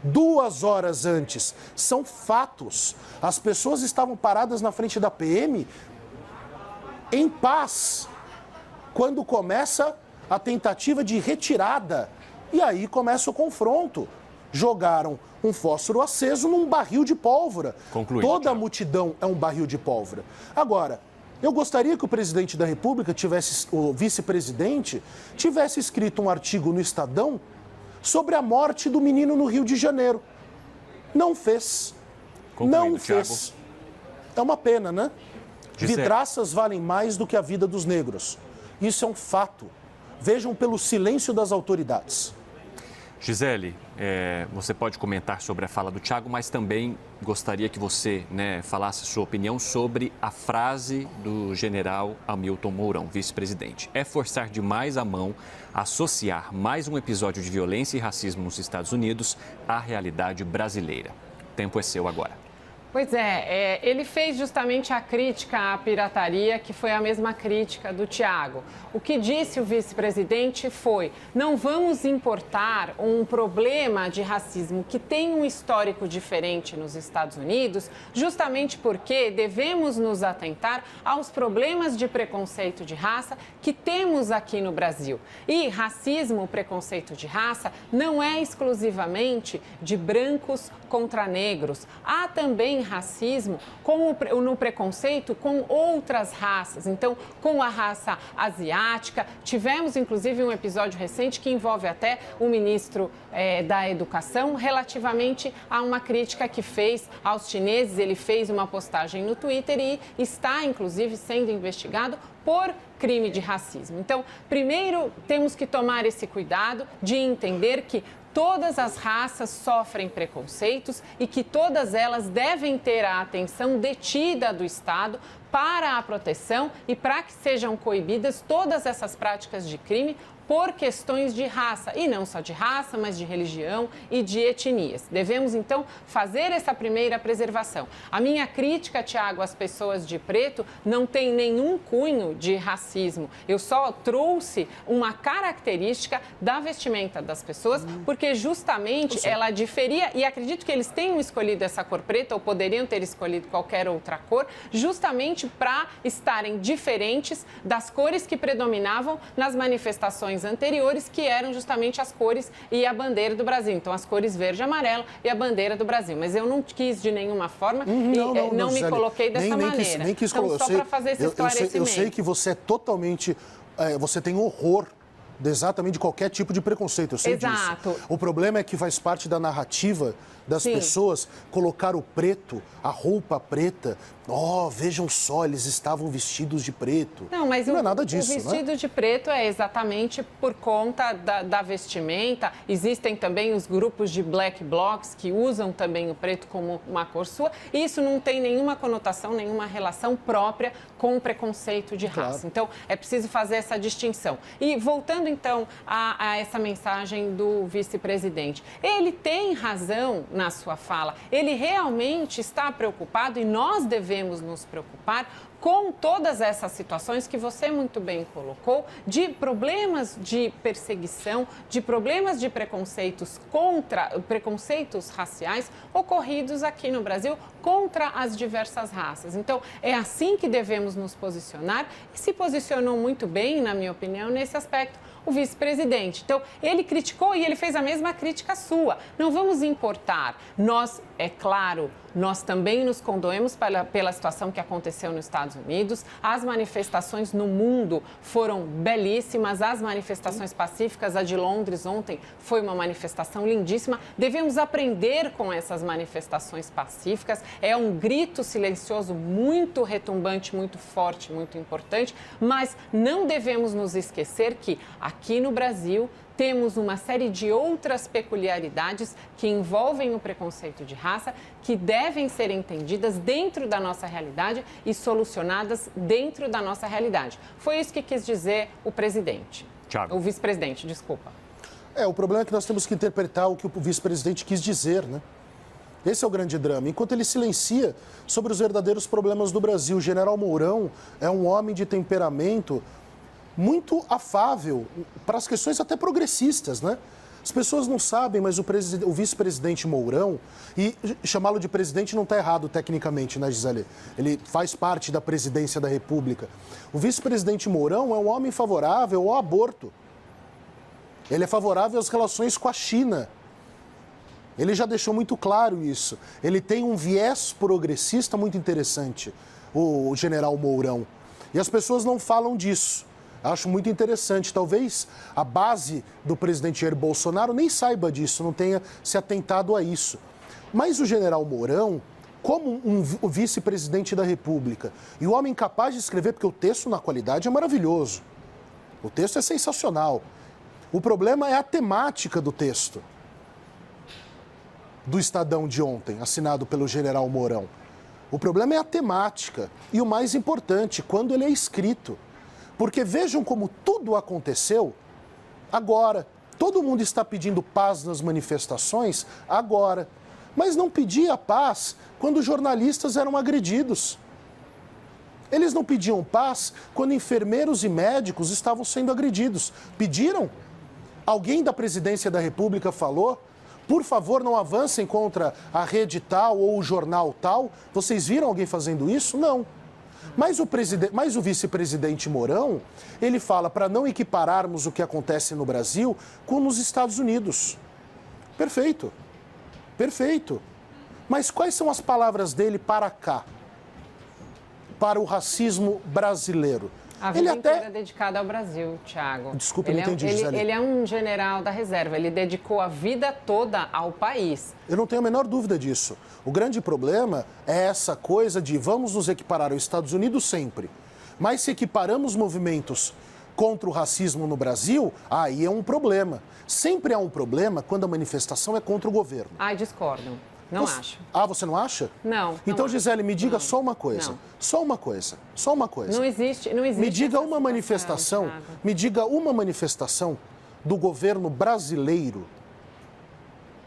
2 horas antes. São fatos. As pessoas estavam paradas na frente da PM em paz, quando começa a tentativa de retirada. E aí começa o confronto. Jogaram um fósforo aceso num barril de pólvora. Concluído, Toda a multidão é um barril de pólvora. Agora, eu gostaria que o presidente da República, o vice-presidente, tivesse escrito um artigo no Estadão sobre a morte do menino no Rio de Janeiro. Não fez. Não fez. Thiago. É uma pena, né? Gisele. Vidraças valem mais do que a vida dos negros. Isso é um fato. Vejam pelo silêncio das autoridades. Gisele, você pode comentar sobre a fala do Thiago, mas também gostaria que você falasse sua opinião sobre a frase do general Hamilton Mourão, vice-presidente. É forçar demais a mão associar mais um episódio de violência e racismo nos Estados Unidos à realidade brasileira. O tempo é seu agora. Pois é, ele fez justamente a crítica à pirataria, que foi a mesma crítica do Thiago. O que disse o vice-presidente foi: não vamos importar um problema de racismo que tem um histórico diferente nos Estados Unidos, justamente porque devemos nos atentar aos problemas de preconceito de raça que temos aqui no Brasil. E racismo, preconceito de raça, não é exclusivamente de brancos contra negros. Há também racismo no preconceito com outras raças, então com a raça asiática. Tivemos inclusive um episódio recente que envolve até o ministro da Educação relativamente a uma crítica que fez aos chineses. Ele fez uma postagem no Twitter e está inclusive sendo investigado por crime de racismo. Então, primeiro temos que tomar esse cuidado de entender que todas as raças sofrem preconceitos e que todas elas devem ter a atenção detida do Estado para a proteção e para que sejam coibidas todas essas práticas de crime por questões de raça, e não só de raça, mas de religião e de etnias. Devemos, então, fazer essa primeira preservação. A minha crítica, Thiago, às pessoas de preto não tem nenhum cunho de racismo. Eu só trouxe uma característica da vestimenta das pessoas, porque justamente ela diferia, e acredito que eles tenham escolhido essa cor preta, ou poderiam ter escolhido qualquer outra cor, justamente justamente para estarem diferentes das cores que predominavam nas manifestações anteriores, que eram justamente as cores e a bandeira do Brasil. Então, as cores verde e amarelo e a bandeira do Brasil. Mas eu não quis de nenhuma forma não me coloquei dessa maneira. Nem quis, então, só para fazer esse esclarecimento. Eu sei que você é totalmente... você tem horror exatamente de qualquer tipo de preconceito, eu sei disso. O problema é que faz parte da narrativa das pessoas colocar o preto, a roupa preta. Vejam só, eles estavam vestidos de preto. Não, mas não é nada disso, o vestido de preto é exatamente por conta da vestimenta. Existem também os grupos de black blocs que usam também o preto como uma cor sua. E isso não tem nenhuma conotação, nenhuma relação própria com o preconceito de raça. Então, é preciso fazer essa distinção. E voltando, então, a essa mensagem do vice-presidente. Ele tem razão na sua fala. Ele realmente está preocupado e nós devemos nos preocupar com todas essas situações que você muito bem colocou, de problemas de perseguição, de problemas de preconceitos raciais ocorridos aqui no Brasil contra as diversas raças. Então, é assim que devemos nos posicionar e se posicionou muito bem, na minha opinião, nesse aspecto, o vice-presidente. Então, ele criticou e ele fez a mesma crítica sua. Não vamos importar. Nós, é claro, nós também nos condoemos pela situação que aconteceu nos Estados Unidos. As manifestações no mundo foram belíssimas. As manifestações pacíficas, a de Londres ontem, foi uma manifestação lindíssima. Devemos aprender com essas manifestações pacíficas. É um grito silencioso muito retumbante, muito forte, muito importante. Mas não devemos nos esquecer que aqui no Brasil temos uma série de outras peculiaridades que envolvem o preconceito de raça, que devem ser entendidas dentro da nossa realidade e solucionadas dentro da nossa realidade. Foi isso que quis dizer o presidente. Thiago. O vice-presidente, desculpa. O problema é que nós temos que interpretar o que o vice-presidente quis dizer, né? Esse é o grande drama. Enquanto ele silencia sobre os verdadeiros problemas do Brasil, o general Mourão é um homem de temperamento muito afável para as questões até progressistas, né? As pessoas não sabem, mas o vice-presidente Mourão, e chamá-lo de presidente não está errado tecnicamente, né, Gisele? Ele faz parte da presidência da República. O vice-presidente Mourão é um homem favorável ao aborto. Ele é favorável às relações com a China. Ele já deixou muito claro isso. Ele tem um viés progressista muito interessante, o general Mourão. E as pessoas não falam disso. Acho muito interessante. Talvez a base do presidente Jair Bolsonaro nem saiba disso, não tenha se atentado a isso. Mas o general Mourão, como o vice-presidente da República, e o homem capaz de escrever, porque o texto na qualidade é maravilhoso. O texto é sensacional. O problema é a temática do texto do Estadão de ontem, assinado pelo general Mourão. O problema é a temática e o mais importante, quando ele é escrito. Porque vejam como tudo aconteceu agora. Todo mundo está pedindo paz nas manifestações agora. Mas não pedia paz quando jornalistas eram agredidos. Eles não pediam paz quando enfermeiros e médicos estavam sendo agredidos. Pediram? Alguém da presidência da República falou: por favor, não avancem contra a rede tal ou o jornal tal. Vocês viram alguém fazendo isso? Não. Mas o vice-presidente Mourão, ele fala para não equipararmos o que acontece no Brasil com nos Estados Unidos. Perfeito. Perfeito. Mas quais são as palavras dele para cá? Para o racismo brasileiro? A vida inteira dedicada ao Brasil, Thiago. Desculpa, não entendi, Gisele. Ele é um general da reserva, ele dedicou a vida toda ao país. Eu não tenho a menor dúvida disso. O grande problema é essa coisa de vamos nos equiparar aos Estados Unidos sempre. Mas se equiparamos movimentos contra o racismo no Brasil, aí é um problema. Sempre há um problema quando a manifestação é contra o governo. Ai, discordo. Não acho. Você não acha? Não. Então, acho. Gisele, me diga só uma coisa. Não. Só uma coisa. Só uma coisa. Não existe. Me diga uma manifestação. Me diga uma manifestação do governo brasileiro,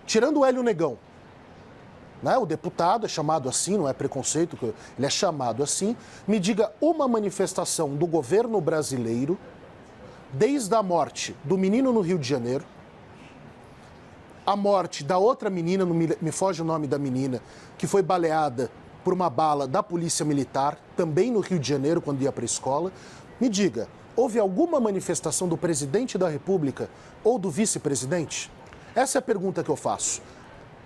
tirando o Hélio Negão. Né? O deputado é chamado assim, não é preconceito, ele é chamado assim. Me diga uma manifestação do governo brasileiro, desde a morte do menino no Rio de Janeiro, a morte da outra menina, me foge o nome da menina, que foi baleada por uma bala da Polícia Militar, também no Rio de Janeiro, quando ia para a escola. Me diga, houve alguma manifestação do presidente da República ou do vice-presidente? Essa é a pergunta que eu faço.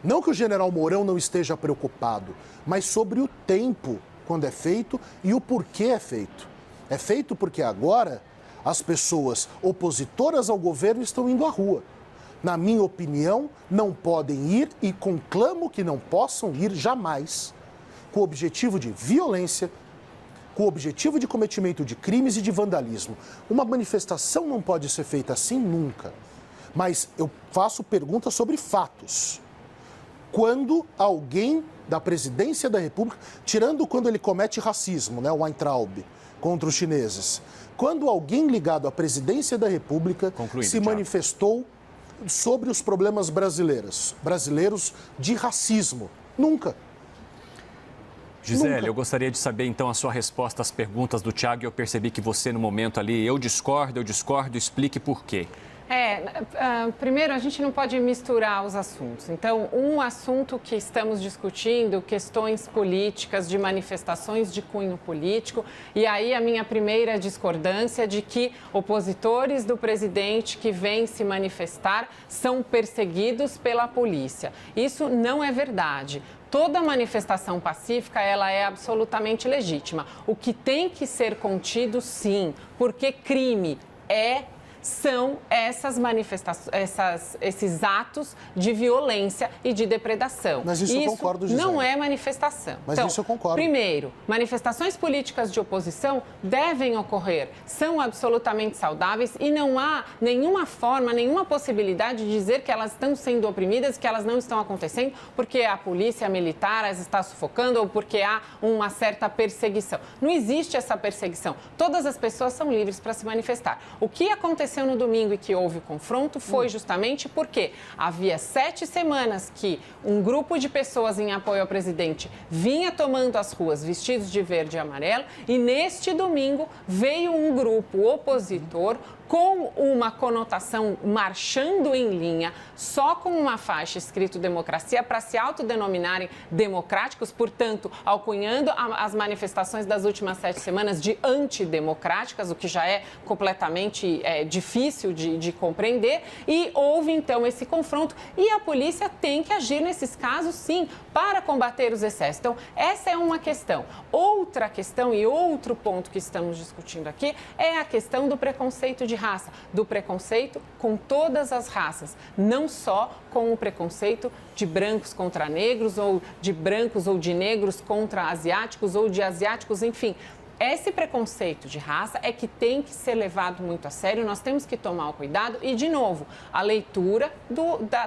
Não que o general Mourão não esteja preocupado, mas sobre o tempo quando é feito e o porquê é feito. É feito porque agora as pessoas opositoras ao governo estão indo à rua. Na minha opinião, não podem ir e conclamo que não possam ir jamais, com o objetivo de violência, com o objetivo de cometimento de crimes e de vandalismo. Uma manifestação não pode ser feita assim nunca. Mas eu faço perguntas sobre fatos. Quando alguém da presidência da República, tirando quando ele comete racismo, né, o Weintraub, contra os chineses, quando alguém ligado à presidência da República se manifestou sobre os problemas brasileiros de racismo? Nunca. Gisele, Nunca. eu gostaria de saber então a sua resposta às perguntas do Thiago e eu percebi que você no momento ali, eu discordo, explique por quê. Primeiro, a gente não pode misturar os assuntos. Então, um assunto que estamos discutindo, questões políticas, de manifestações de cunho político, e aí a minha primeira discordância de que opositores do presidente que vêm se manifestar são perseguidos pela polícia. Isso não é verdade. Toda manifestação pacífica, ela é absolutamente legítima. O que tem que ser contido, sim, porque crime são essas manifestações, esses atos de violência e de depredação. Mas isso eu concordo, Gisele. Não é manifestação. Mas então, isso eu concordo. Primeiro, manifestações políticas de oposição devem ocorrer, são absolutamente saudáveis e não há nenhuma forma, nenhuma possibilidade de dizer que elas estão sendo oprimidas, que elas não estão acontecendo porque a polícia militar as está sufocando ou porque há uma certa perseguição. Não existe essa perseguição. Todas as pessoas são livres para se manifestar. O que aconteceu no domingo e que houve o confronto foi justamente porque havia 7 semanas que um grupo de pessoas em apoio ao presidente vinha tomando as ruas vestidos de verde e amarelo e neste domingo veio um grupo opositor com uma conotação marchando em linha, só com uma faixa escrito democracia, para se autodenominarem democráticos, portanto, alcunhando as manifestações das últimas 7 semanas de antidemocráticas, o que já é completamente difícil de compreender. E houve, então, esse confronto e a polícia tem que agir nesses casos, sim, para combater os excessos. Então, essa é uma questão. Outra questão e outro ponto que estamos discutindo aqui é a questão do preconceito de raça, do preconceito com todas as raças, não só com o preconceito de brancos contra negros, ou de brancos ou de negros contra asiáticos, ou de asiáticos, enfim. Esse preconceito de raça é que tem que ser levado muito a sério, nós temos que tomar o cuidado e, de novo, a leitura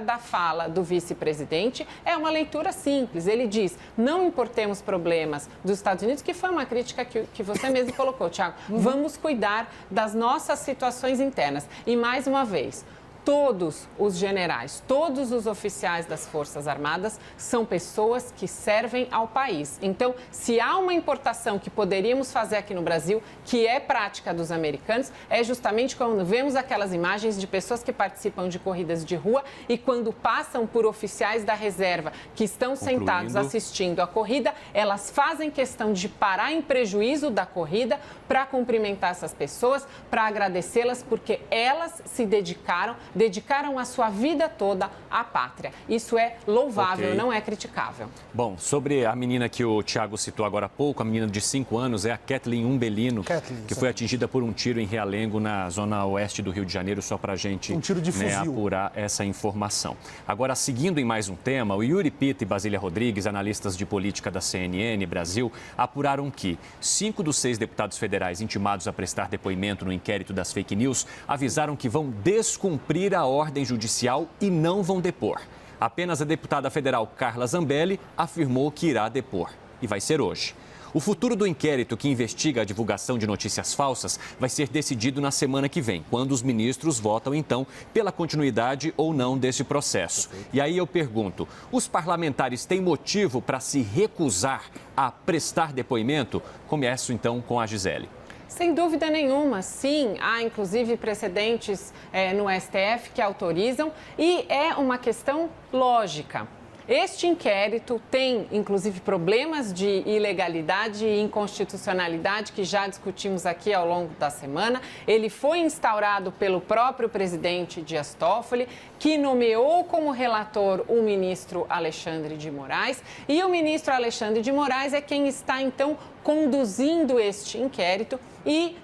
da fala do vice-presidente é uma leitura simples. Ele diz, não importemos problemas dos Estados Unidos, que foi uma crítica que você mesmo colocou, Thiago. Vamos cuidar das nossas situações internas. E, mais uma vez, todos os generais, todos os oficiais das Forças Armadas são pessoas que servem ao país. Então, se há uma importação que poderíamos fazer aqui no Brasil, que é prática dos americanos, é justamente quando vemos aquelas imagens de pessoas que participam de corridas de rua e quando passam por oficiais da reserva que estão sentados assistindo a corrida, elas fazem questão de parar em prejuízo da corrida para cumprimentar essas pessoas, para agradecê-las, porque elas se dedicaram a sua vida toda à pátria. Isso é louvável, não é criticável. Bom, sobre a menina que o Thiago citou agora há pouco, a menina de 5 anos, é a Kathleen Umbelino, que foi atingida por um tiro em Realengo, na zona oeste do Rio de Janeiro, só para a gente apurar essa informação. Agora, seguindo em mais um tema, o Yuri Pita e Basília Rodrigues, analistas de política da CNN Brasil, apuraram que 5 dos 6 deputados federais intimados a prestar depoimento no inquérito das fake news avisaram que vão descumprir a ordem judicial e não vão depor. Apenas a deputada federal Carla Zambelli afirmou que irá depor. E vai ser hoje. O futuro do inquérito que investiga a divulgação de notícias falsas vai ser decidido na semana que vem, quando os ministros votam, então, pela continuidade ou não desse processo. E aí eu pergunto, os parlamentares têm motivo para se recusar a prestar depoimento? Começo, então, com a Gisele. Sem dúvida nenhuma, sim. Há, inclusive, precedentes no STF que autorizam e é uma questão lógica. Este inquérito tem, inclusive, problemas de ilegalidade e inconstitucionalidade que já discutimos aqui ao longo da semana. Ele foi instaurado pelo próprio presidente Dias Toffoli, que nomeou como relator o ministro Alexandre de Moraes. E o ministro Alexandre de Moraes é quem está, então, conduzindo este inquérito. E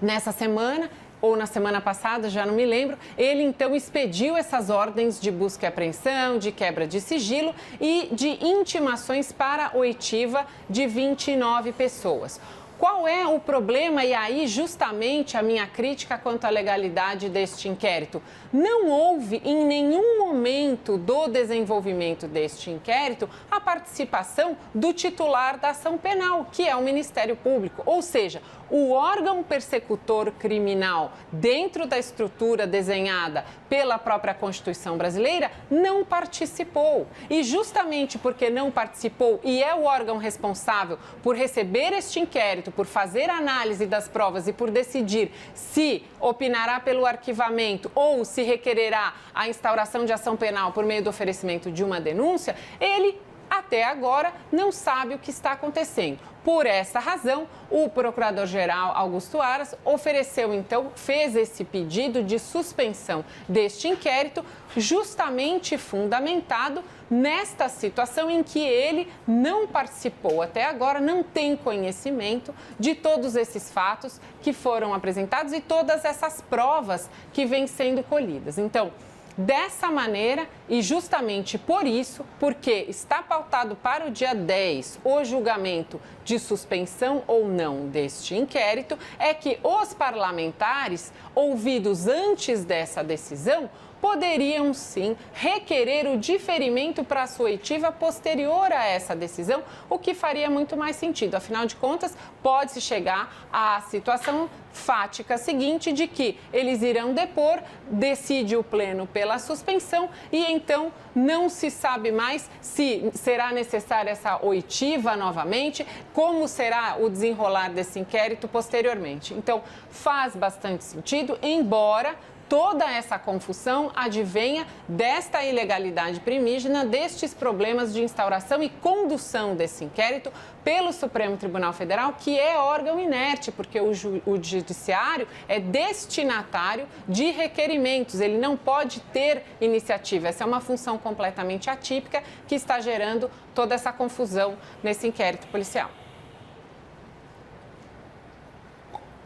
nessa semana, ou na semana passada, já não me lembro, ele então expediu essas ordens de busca e apreensão, de quebra de sigilo e de intimações para oitiva de 29 pessoas. Qual é o problema? E aí, justamente, a minha crítica quanto à legalidade deste inquérito. Não houve, em nenhum momento do desenvolvimento deste inquérito, a participação do titular da ação penal, que é o Ministério Público. Ou seja, o órgão persecutor criminal, dentro da estrutura desenhada pela própria Constituição brasileira, não participou. E justamente porque não participou e é o órgão responsável por receber este inquérito, por fazer análise das provas e por decidir se opinará pelo arquivamento ou se requererá a instauração de ação penal por meio do oferecimento de uma denúncia, ele, até agora, não sabe o que está acontecendo. Por essa razão, o procurador-geral Augusto Aras ofereceu, então, fez esse pedido de suspensão deste inquérito, justamente fundamentado nesta situação em que ele não participou até agora, não tem conhecimento de todos esses fatos que foram apresentados e todas essas provas que vêm sendo colhidas. Então, dessa maneira, e justamente por isso, porque está pautado para o dia 10 o julgamento de suspensão ou não deste inquérito, é que os parlamentares, ouvidos antes dessa decisão, poderiam sim requerer o diferimento para a sua oitiva posterior a essa decisão, o que faria muito mais sentido. Afinal de contas, pode-se chegar à situação fática seguinte de que eles irão depor, decide o pleno pela suspensão e então não se sabe mais se será necessária essa oitiva novamente, como será o desenrolar desse inquérito posteriormente. Então, faz bastante sentido, embora toda essa confusão advenha desta ilegalidade primígena, destes problemas de instauração e condução desse inquérito pelo Supremo Tribunal Federal, que é órgão inerte, porque o judiciário é destinatário de requerimentos, ele não pode ter iniciativa. Essa é uma função completamente atípica que está gerando toda essa confusão nesse inquérito policial.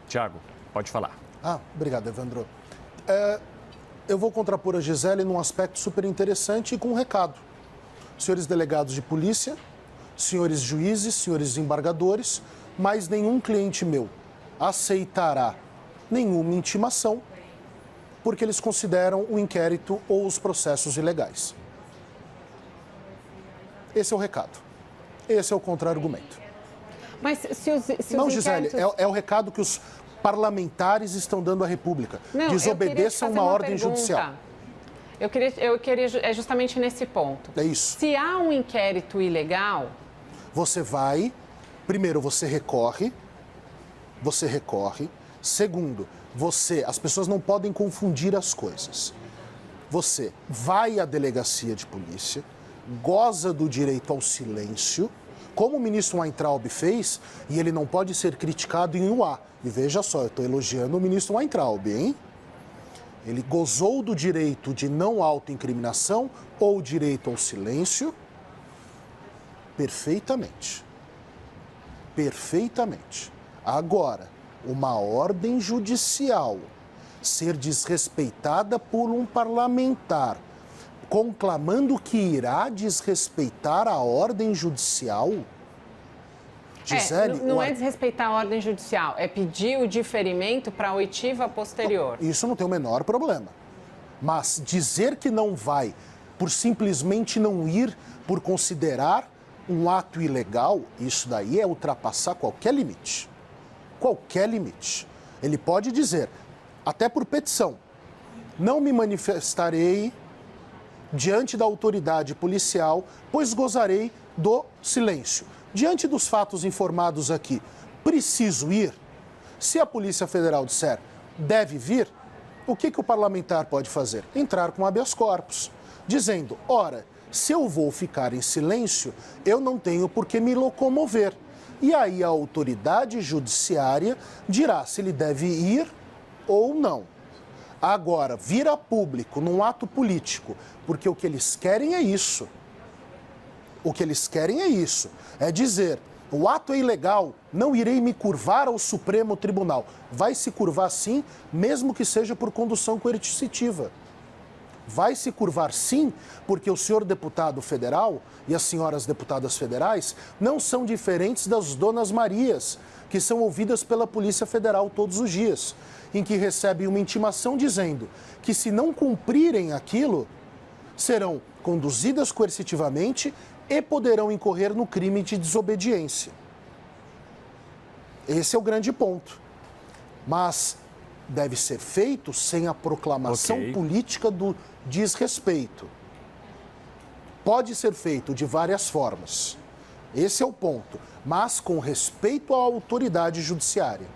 Tiago, pode falar. Obrigado, Evandro. Eu vou contrapor a Gisele num aspecto super interessante e com um recado. Senhores delegados de polícia, senhores juízes, senhores desembargadores, mais nenhum cliente meu aceitará nenhuma intimação porque eles consideram o inquérito ou os processos ilegais. Esse é o recado. Esse é o contra-argumento. Mas se os Não, inquéritos... Gisele, é o recado que os parlamentares estão dando à República. Não, desobedeçam uma ordem judicial. Eu queria justamente nesse ponto. É isso. Se há um inquérito ilegal... Você vai, primeiro você recorre. Segundo, as pessoas não podem confundir as coisas. Você vai à delegacia de polícia, goza do direito ao silêncio, como o ministro Weintraub fez, e ele não pode ser criticado em UA. E veja só, eu estou elogiando o ministro Weintraub, hein? Ele gozou do direito de não autoincriminação ou direito ao silêncio perfeitamente. Perfeitamente. Agora, uma ordem judicial ser desrespeitada por um parlamentar, conclamando que irá desrespeitar a ordem judicial... Gisele, não é desrespeitar a ordem judicial, é pedir o diferimento para a oitiva posterior. Isso não tem o menor problema. Mas dizer que não vai por simplesmente não ir, por considerar um ato ilegal, isso daí é ultrapassar qualquer limite. Qualquer limite. Ele pode dizer, até por petição, não me manifestarei diante da autoridade policial, pois gozarei do silêncio. Diante dos fatos informados aqui, preciso ir? Se a Polícia Federal disser deve vir, o que o parlamentar pode fazer? Entrar com habeas corpus, dizendo, ora, Se eu vou ficar em silêncio, eu não tenho por que me locomover. E aí a autoridade judiciária dirá se ele deve ir ou não. Agora, vir a público num ato político, porque o que eles querem é isso. O que eles querem é isso. É dizer, o ato é ilegal, não irei me curvar ao Supremo Tribunal. Vai se curvar sim, mesmo que seja por condução coercitiva. Vai se curvar sim, porque o senhor deputado federal e as senhoras deputadas federais não são diferentes das donas Marias, que são ouvidas pela Polícia Federal todos os dias, em que recebem uma intimação dizendo que se não cumprirem aquilo, serão conduzidas coercitivamente e poderão incorrer no crime de desobediência. Esse é o grande ponto. Mas deve ser feito sem a proclamação política do desrespeito. Pode ser feito de várias formas. Esse é o ponto, mas com respeito à autoridade judiciária.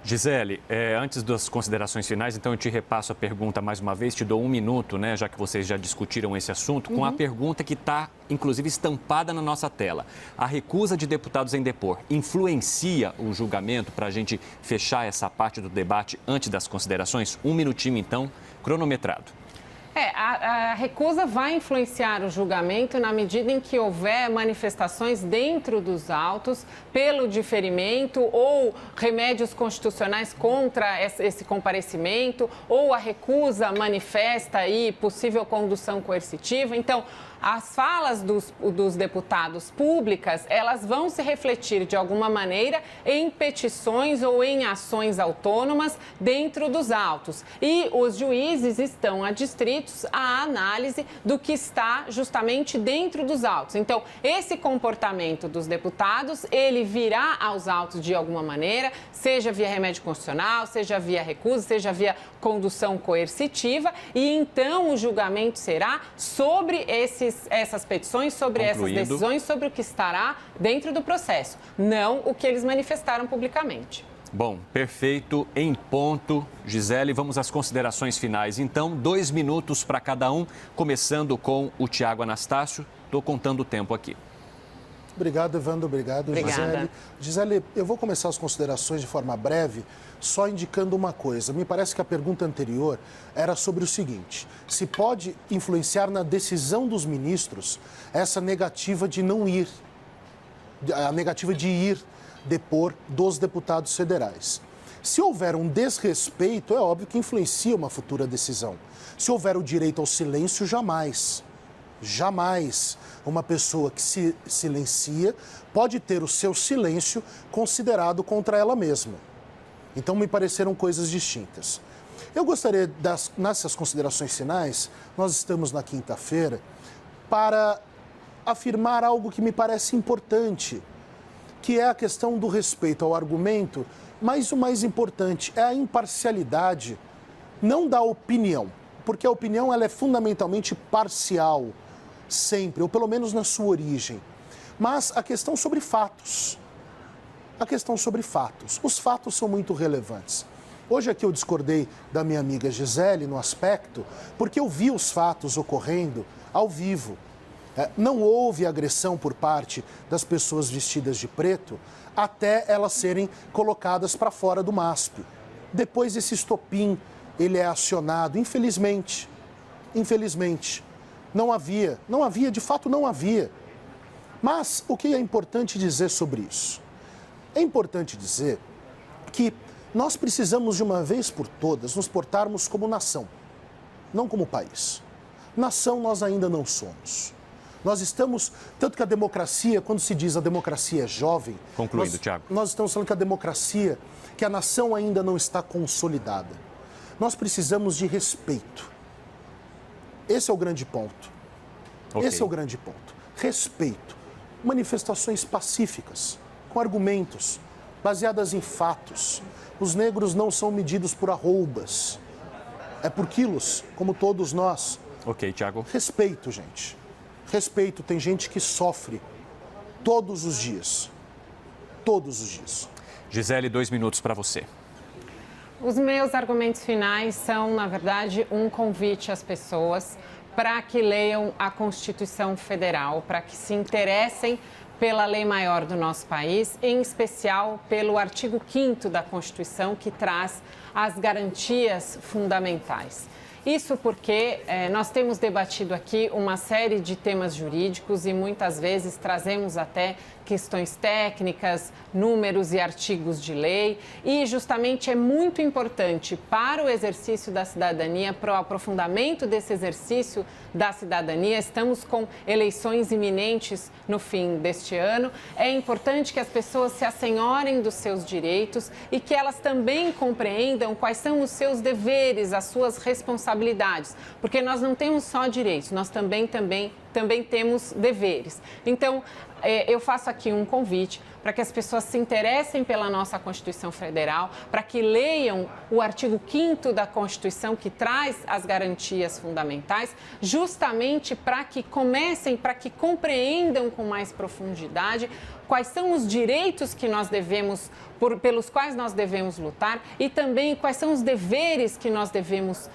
Gisele, antes das considerações finais, então eu te repasso a pergunta mais uma vez, te dou 1 minuto, né, já que vocês já discutiram esse assunto, com a pergunta que está, inclusive, estampada na nossa tela. A recusa de deputados em depor influencia o julgamento para a gente fechar essa parte do debate antes das considerações? 1 minutinho, então, cronometrado. A recusa vai influenciar o julgamento na medida em que houver manifestações dentro dos autos pelo diferimento ou remédios constitucionais contra esse comparecimento ou a recusa manifesta e possível condução coercitiva. Então, as falas dos deputados públicas, elas vão se refletir de alguma maneira em petições ou em ações autônomas dentro dos autos. E os juízes estão adstritos à análise do que está justamente dentro dos autos. Então, esse comportamento dos deputados, ele virá aos autos de alguma maneira, seja via remédio constitucional, seja via recusa, seja via condução coercitiva, e então o julgamento será sobre essas petições, sobre essas decisões, sobre o que estará dentro do processo, não o que eles manifestaram publicamente. Bom, perfeito, em ponto. Gisele, vamos às considerações finais. Então, 2 minutos para cada um, começando com o Tiago Anastácio. Estou contando o tempo aqui. Obrigado, Evandro. Obrigado, Gisele. Gisele, eu vou começar as considerações de forma breve, só indicando uma coisa. Me parece que a pergunta anterior era sobre o seguinte: se pode influenciar na decisão dos ministros essa negativa de não ir, a negativa de ir depor dos deputados federais. Se houver um desrespeito, é óbvio que influencia uma futura decisão. Se houver o direito ao silêncio, jamais. Jamais uma pessoa que se silencia pode ter o seu silêncio considerado contra ela mesma. Então, me pareceram coisas distintas. Eu gostaria, nessas considerações finais, nós estamos na quinta-feira, para afirmar algo que me parece importante, que é a questão do respeito ao argumento, mas o mais importante é a imparcialidade, não da opinião, porque a opinião ela é fundamentalmente parcial, sempre, ou pelo menos na sua origem. Mas a questão sobre fatos. A questão sobre fatos. Os fatos são muito relevantes. Hoje aqui eu discordei da minha amiga Gisele no aspecto, porque eu vi os fatos ocorrendo ao vivo. Não houve agressão por parte das pessoas vestidas de preto até elas serem colocadas para fora do MASP. Depois esse estopim, ele é acionado, infelizmente. Infelizmente. Não havia, de fato não havia. Mas o que é importante dizer sobre isso? É importante dizer que nós precisamos de uma vez por todas nos portarmos como nação, não como país. Nação nós ainda não somos. Nós estamos, tanto que a democracia, quando se diz a democracia é jovem... Concluindo, Tiago. Nós estamos falando que a democracia, que a nação ainda não está consolidada. Nós precisamos de respeito. Esse é o grande ponto. Okay. Esse é o grande ponto. Respeito. Manifestações pacíficas, com argumentos, baseadas em fatos. Os negros não são medidos por arroubas. É por quilos, como todos nós. Ok, Tiago. Respeito, gente. Respeito. Tem gente que sofre todos os dias. Todos os dias. Gisele, 2 minutos para você. Os meus argumentos finais são, na verdade, um convite às pessoas para que leiam a Constituição Federal, para que se interessem pela lei maior do nosso país, em especial pelo artigo 5º da Constituição, que traz as garantias fundamentais. Isso porque nós temos debatido aqui uma série de temas jurídicos e muitas vezes trazemos até questões técnicas, números e artigos de lei. E justamente é muito importante para o exercício da cidadania, para o aprofundamento desse exercício da cidadania. Estamos com eleições iminentes no fim deste ano. É importante que as pessoas se assenhorem dos seus direitos e que elas também compreendam quais são os seus deveres, as suas responsabilidades. Porque nós não temos só direitos, nós também temos deveres. Então, eu faço aqui um convite para que as pessoas se interessem pela nossa Constituição Federal, para que leiam o artigo 5º da Constituição, que traz as garantias fundamentais, justamente para que compreendam com mais profundidade quais são os direitos que nós pelos quais nós devemos lutar e também quais são os deveres que nós devemos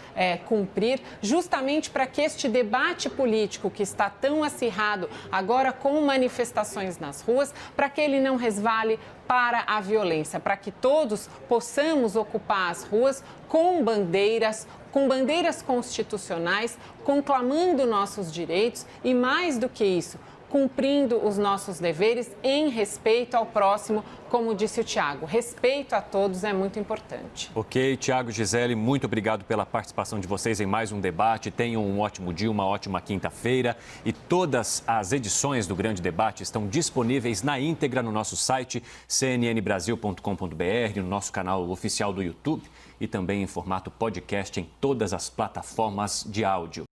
cumprir, justamente para que este debate político que está tão acirrado agora com manifestações nas ruas, para que ele não resvale para a violência, para que todos possamos ocupar as ruas com bandeiras constitucionais, conclamando nossos direitos e, mais do que isso, cumprindo os nossos deveres em respeito ao próximo, como disse o Tiago. Respeito a todos é muito importante. Ok, Tiago, Gisele, muito obrigado pela participação de vocês em mais um debate. Tenham um ótimo dia, uma ótima quinta-feira. E todas as edições do Grande Debate estão disponíveis na íntegra no nosso site cnnbrasil.com.br, no nosso canal oficial do YouTube e também em formato podcast em todas as plataformas de áudio.